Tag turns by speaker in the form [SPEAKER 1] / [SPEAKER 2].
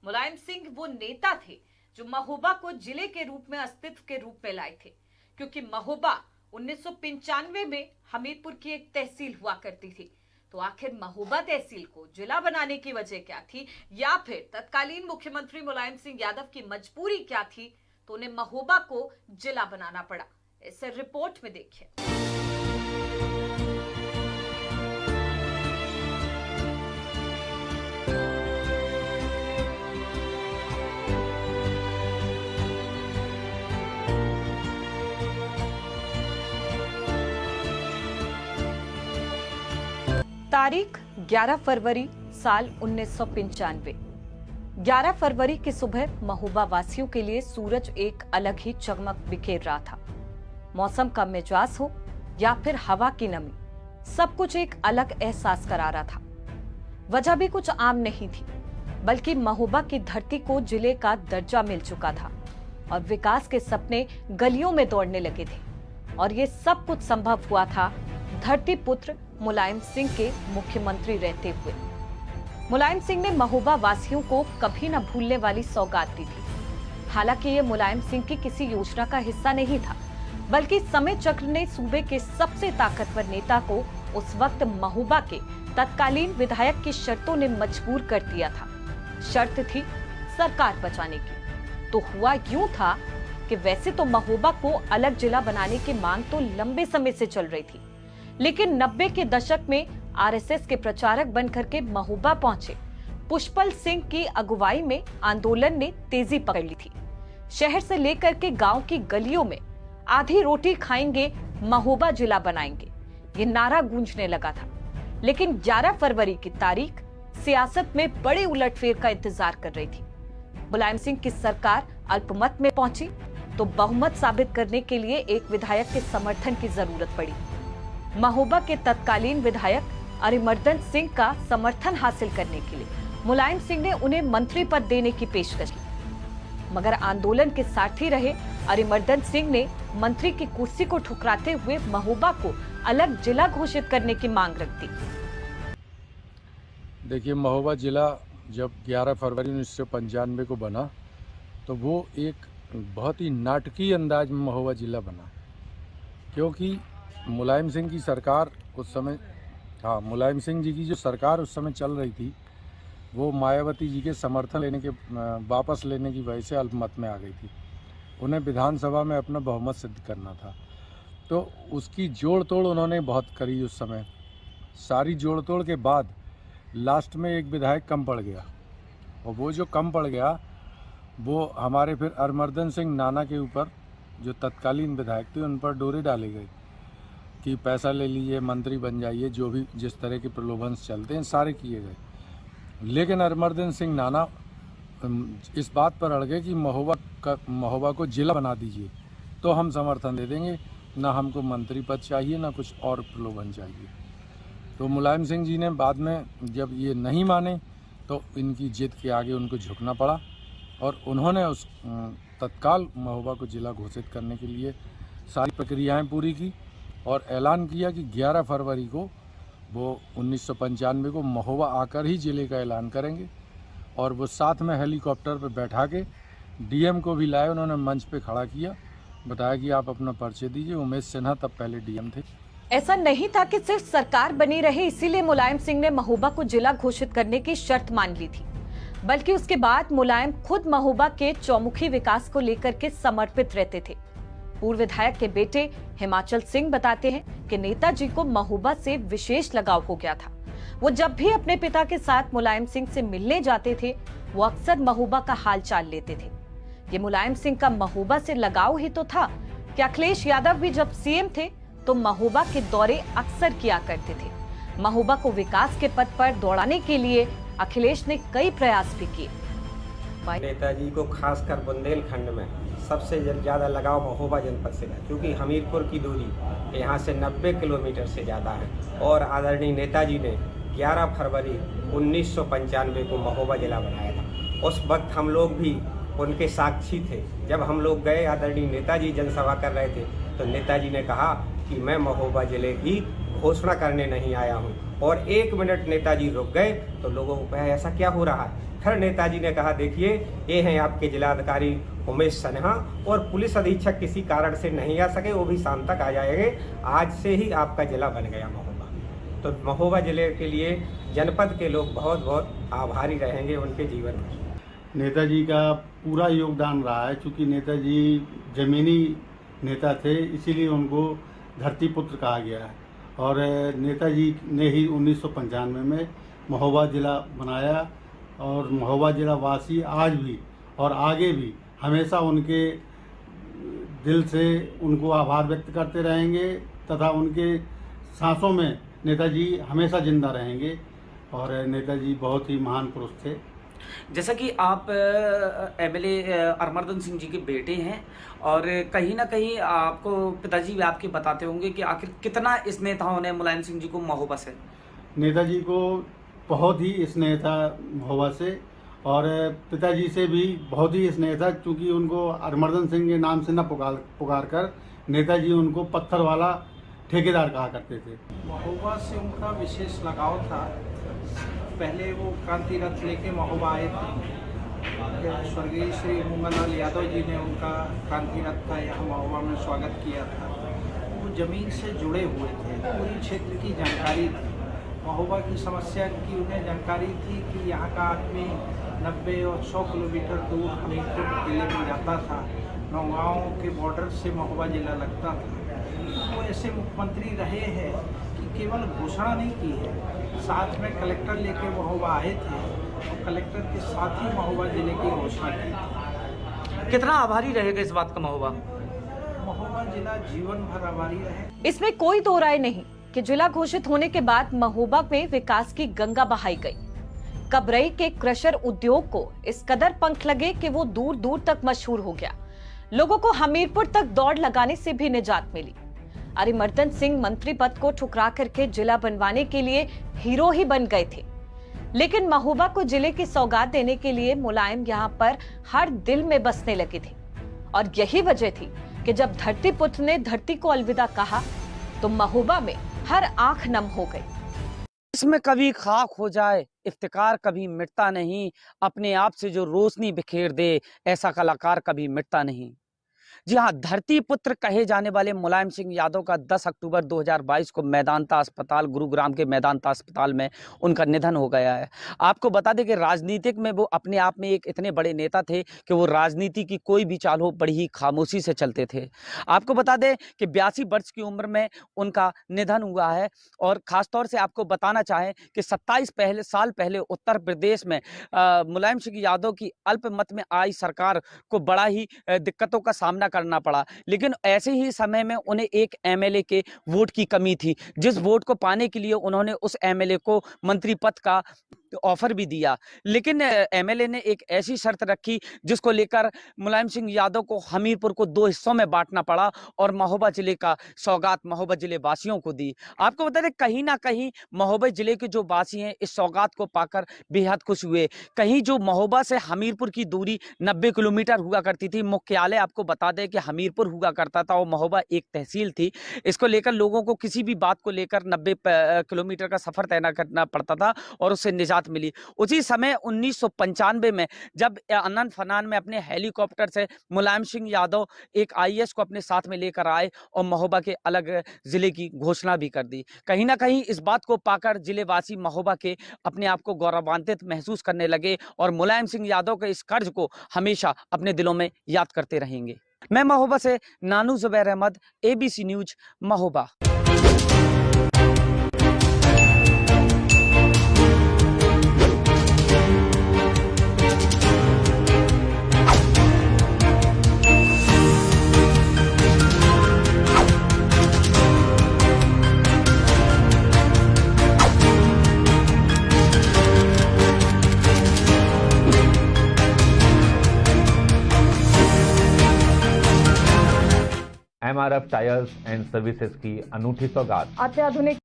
[SPEAKER 1] मुलायम सिंह वो नेता थे जो महोबा को जिले के रूप में अस्तित्व के रूप में लाए थे, क्योंकि महोबा 1995 में हमीरपुर की एक तहसील हुआ करती थी। तो आखिर महोबा तहसील को जिला बनाने की वजह क्या थी, या फिर तत्कालीन मुख्यमंत्री मुलायम सिंह यादव की मजबूरी क्या थी, तो उन्हें महोबा को जिला बनाना पड़ा। इसे रिपोर्ट में देखिए। तारीख 11 फरवरी साल 1995। 11 फरवरी की सुबह महोबा वासियों के लिए सूरज एक अलग ही चमक बिखेर रहा था। मौसम का मिजाज हो या फिर हवा की नमी, सब कुछ एक अलग एहसास करा रहा था। वजह भी कुछ आम नहीं थी, बल्कि महोबा की धरती को जिले का दर्जा मिल चुका था और विकास के सपने गलियों में दौड़ने लगे थे। और ये सब कुछ संभव हुआ था धरती पुत्र मुलायम सिंह के मुख्यमंत्री रहते हुए। मुलायम सिंह ने महोबा वासियों को कभी न भूलने वाली सौगात दी थी। हालांकि ये मुलायम सिंह की किसी योजना का हिस्सा नहीं था, बल्कि समय चक्र ने सूबे के सबसे ताकतवर नेता को उस वक्त महोबा के तत्कालीन विधायक की शर्तों ने मजबूर कर दिया था। शर्त थी सरकार बचाने की। तो हुआ यूं था कि वैसे तो महोबा को अलग जिला बनाने की मांग तो लंबे समय से चल रही थी, लेकिन 90 के दशक में आरएसएस के प्रचारक बनकर के महोबा पहुंचे पुष्पल सिंह की अगुवाई में आंदोलन ने तेजी पकड़ ली थी। शहर से लेकर के गांव की गलियों में आधी रोटी खाएंगे, महोबा जिला बनाएंगे, ये नारा गूंजने लगा था। लेकिन 11 फरवरी की तारीख सियासत में बड़े उलटफेर का इंतजार कर रही थी। मुलायम सिंह की सरकार अल्पमत में पहुंची तो बहुमत साबित करने के लिए एक विधायक के समर्थन की जरूरत पड़ी। महोबा के तत्कालीन विधायक अरिमर्दन सिंह का समर्थन हासिल करने के लिए मुलायम सिंह ने उन्हें मंत्री पद देने की पेशकश की, मगर आंदोलन के सारथी रहे अरिमर्दन सिंह ने मंत्री की कुर्सी को ठुकराते हुए महोबा को अलग जिला घोषित करने की मांग रख दी।
[SPEAKER 2] देखिए, महोबा जिला जब 11 फरवरी 1995 को बना तो वो एक बहुत ही नाटकीय अंदाज में महोबा जिला बना, क्योंकि मुलायम सिंह की सरकार उस समय, मुलायम सिंह जी की जो सरकार उस समय चल रही थी, वो मायावती जी के समर्थन लेने के वापस लेने की वजह से अल्पमत में आ गई थी। उन्हें विधानसभा में अपना बहुमत सिद्ध करना था, तो उसकी जोड़ तोड़ उन्होंने बहुत करी उस समय। सारी जोड़ तोड़ के बाद लास्ट में एक विधायक कम पड़ गया, और वो जो कम पड़ गया वो हमारे फिर अरिमर्दन सिंह नाना के ऊपर, जो तत्कालीन विधायक थे, उन पर डोरे डाले गए कि पैसा ले लीजिए, मंत्री बन जाइए, जो भी जिस तरह के प्रलोभन चलते हैं सारे किए गए। लेकिन अरिमर्दन सिंह नाना इस बात पर अड़ गए कि महोबा को जिला बना दीजिए तो हम समर्थन दे देंगे, ना हमको मंत्री पद चाहिए, ना कुछ और प्रलोभन चाहिए। तो मुलायम सिंह जी ने बाद में जब ये नहीं माने तो इनकी जिद के आगे उनको झुकना पड़ा, और उन्होंने उस तत्काल महोबा को जिला घोषित करने के लिए सारी प्रक्रियाएं पूरी की और ऐलान किया कि 11 फरवरी को वो 1995 को महोबा आकर ही जिले का ऐलान करेंगे। और वो साथ में हेलीकॉप्टर पर बैठा के डीएम को भी लाए, उन्होंने मंच पे खड़ा किया, बताया कि आप अपना पर्चे दीजिए। उमेश सिन्हा तब पहले डीएम थे।
[SPEAKER 1] ऐसा नहीं था कि सिर्फ सरकार बनी रहे इसीलिए मुलायम सिंह ने महोबा को जिला घोषित करने की शर्त मान ली थी, बल्कि उसके बाद मुलायम खुद महोबा के चौमुखी विकास को लेकर के समर्पित रहते थे। पूर्व विधायक के बेटे हिमाचल सिंह बताते हैं कि नेताजी को महोबा से विशेष लगाव हो गया था। वो जब भी अपने पिता के साथ मुलायम सिंह से मिलने जाते थे, वो अक्सर महोबा का हाल चाल लेते थे। ये मुलायम सिंह का महोबा से लगाव ही तो था कि अखिलेश यादव भी जब सीएम थे तो महोबा के दौरे अक्सर किया करते थे। महोबा को विकास के पथ पर दौड़ाने के लिए अखिलेश ने कई प्रयास भी किए।
[SPEAKER 3] नेताजी को खासकर बुंदेलखंड में सबसे ज्यादा लगाव महोबा जनपद से है, क्योंकि हमीरपुर की दूरी यहाँ से 90 किलोमीटर से ज़्यादा है। और आदरणीय नेताजी ने 11 फरवरी 1995 को महोबा जिला बनाया था। उस वक्त हम लोग भी उनके साक्षी थे। जब हम लोग गए, आदरणीय नेताजी जनसभा कर रहे थे, तो नेताजी ने कहा कि मैं महोबा जिले की घोषणा करने नहीं आया हूँ। और 1 मिनट नेताजी रुक गए तो लोगों को कहा ऐसा क्या हो रहा है, फिर नेताजी ने कहा देखिए ये हैं आपके जिलाधिकारी उमेश सिन्हा और पुलिस अधीक्षक किसी कारण से नहीं आ सके, वो भी शाम तक आ जाएंगे। आज से ही आपका जिला बन गया महोबा। तो महोबा जिले के लिए जनपद के लोग बहुत बहुत आभारी रहेंगे उनके जीवन में।
[SPEAKER 4] नेताजी का पूरा योगदान रहा है, क्योंकि नेताजी जमीनी नेता थे, इसीलिए उनको धरती पुत्र कहा गया है। और नेताजी ने ही 1995 में महोबा जिला बनाया और महोबा जिला वासी आज भी और आगे भी हमेशा उनके दिल से उनको आभार व्यक्त करते रहेंगे तथा उनके सांसों में नेताजी हमेशा जिंदा रहेंगे। और नेताजी बहुत ही महान पुरुष थे।
[SPEAKER 5] जैसा कि आप एमएलए अमरदन सिंह जी के बेटे हैं और कहीं ना कहीं आपको पिताजी भी आपके बताते होंगे कि आखिर कितना इस नेताओं ने मुलायम सिंह जी को महोबा से,
[SPEAKER 4] नेताजी को बहुत ही स्नेह था महोबा से और पिताजी से भी बहुत ही स्नेह था, क्योंकि उनको अमरदन सिंह के नाम से न पुकार कर नेताजी उनको पत्थर वाला ठेकेदार कहा करते थे।
[SPEAKER 6] महोबा से उनका विशेष लगाव था। पहले वो क्रांति रथ लेके महोबा आए थे। स्वर्गीय श्री मंगललाल यादव जी ने उनका क्रांति रथ का यहाँ महोबा में स्वागत किया था। वो जमीन से जुड़े हुए थे, पूरी क्षेत्र की जानकारी थी। महोबा की समस्या की उन्हें जानकारी थी कि यहाँ का आदमी 90 और 100 किलोमीटर दूर हमीरपुर जिले में जाता था। नौगांव के बॉर्डर से महोबा जिला लगता था। वो ऐसे मुख्यमंत्री रहे हैं कि केवल घोषणा नहीं की है, साथ में कलेक्टर लेके महोबा आए थे और कलेक्टर के साथ ही महोबा जिले की घोषणा की थी।
[SPEAKER 5] कितना आभारी रहेगा इस बात का महोबा?
[SPEAKER 6] महोबा जिला जीवन भर आभारी रहे।
[SPEAKER 1] इसमें कोई दो राय नहीं कि जिला घोषित होने के बाद महोबा में विकास की गंगा बहाई गई। कबरई के क्रशर उद्योग को इस कदर पंख लगे कि वो दूर दूर तक मशहूर हो गया। लोगों को हमीरपुर तक दौड़ लगाने से भी निजात मिली। अरिमर्दन सिंह मंत्री पद को ठुकरा करके जिला बनवाने के लिए हीरो ही बन गए थे, लेकिन महोबा को जिले की सौगात देने के लिए मुलायम यहाँ पर हर दिल में बसने लगे थे। और यही वजह थी कि जब धरती पुत्र ने धरती को अलविदा कहा तो महोबा में हर आंख नम हो गई।
[SPEAKER 5] इसमें कभी खाक हो जाए इफ्तिकार कभी मिटता नहीं, अपने आप से जो रोशनी बिखेर दे ऐसा कलाकार कभी मिटता नहीं। जी हाँ, धरती पुत्र कहे जाने वाले मुलायम सिंह यादव का 10 अक्टूबर 2022 को मैदानता अस्पताल, गुरुग्राम के मैदानता अस्पताल में उनका निधन हो गया है। आपको बता दें कि राजनीतिक में वो अपने आप में एक इतने बड़े नेता थे कि वो राजनीति की कोई भी चाल हो बड़ी ही खामोशी से चलते थे। आपको बता दें कि 82 वर्ष की उम्र में उनका निधन हुआ है। और ख़ासतौर से आपको बताना चाहें कि 27 साल पहले उत्तर प्रदेश में मुलायम सिंह यादव की अल्पमत में आई सरकार को बड़ा ही दिक्कतों का सामना करना पड़ा, लेकिन ऐसे ही समय में उन्हें एक एमएलए के वोट की कमी थी, जिस वोट को पाने के लिए उन्होंने उस एमएलए को मंत्री पद का ऑफर भी दिया। लेकिन एमएलए ने एक ऐसी शर्त रखी जिसको लेकर मुलायम सिंह यादव को हमीरपुर को 2 हिस्सों में बांटना पड़ा और महोबा जिले का सौगात महोबा जिले वासियों को दी। आपको बता दें कहीं ना कहीं महोबा जिले के जो वासी हैं इस सौगात को पाकर बेहद खुश हुए। कहीं जो महोबा से हमीरपुर की दूरी 90 किलोमीटर हुआ करती थी, मुख्यालय आपको बता दें कि हमीरपुर हुआ करता था और महोबा एक तहसील थी। इसको लेकर लोगों को किसी भी बात को लेकर 90 किलोमीटर का सफर तय करना पड़ता था और उससे निजात मिली। उसी समय 1995 में जब अनंत फनान में अपने हेलीकॉप्टर से मुलायम सिंह यादव एक आईएएस को अपने साथ में लेकर आए और महोबा के अलग जिले की घोषणा भी कर दी। कहीं ना कहीं इस बात को पाकर जिलेवासी महोबा के अपने आप को गौरवान्वित महसूस करने लगे और मुलायम सिंह यादव के इस कर्ज को हमेशा अपने दिलों में याद करते रहेंगे। मैं महोबा से Nanu Zubair Ahmad, ABC news Mahoba.
[SPEAKER 7] MRF tyres and services की अनूठी सौगात।
[SPEAKER 1] अत्याधुनिक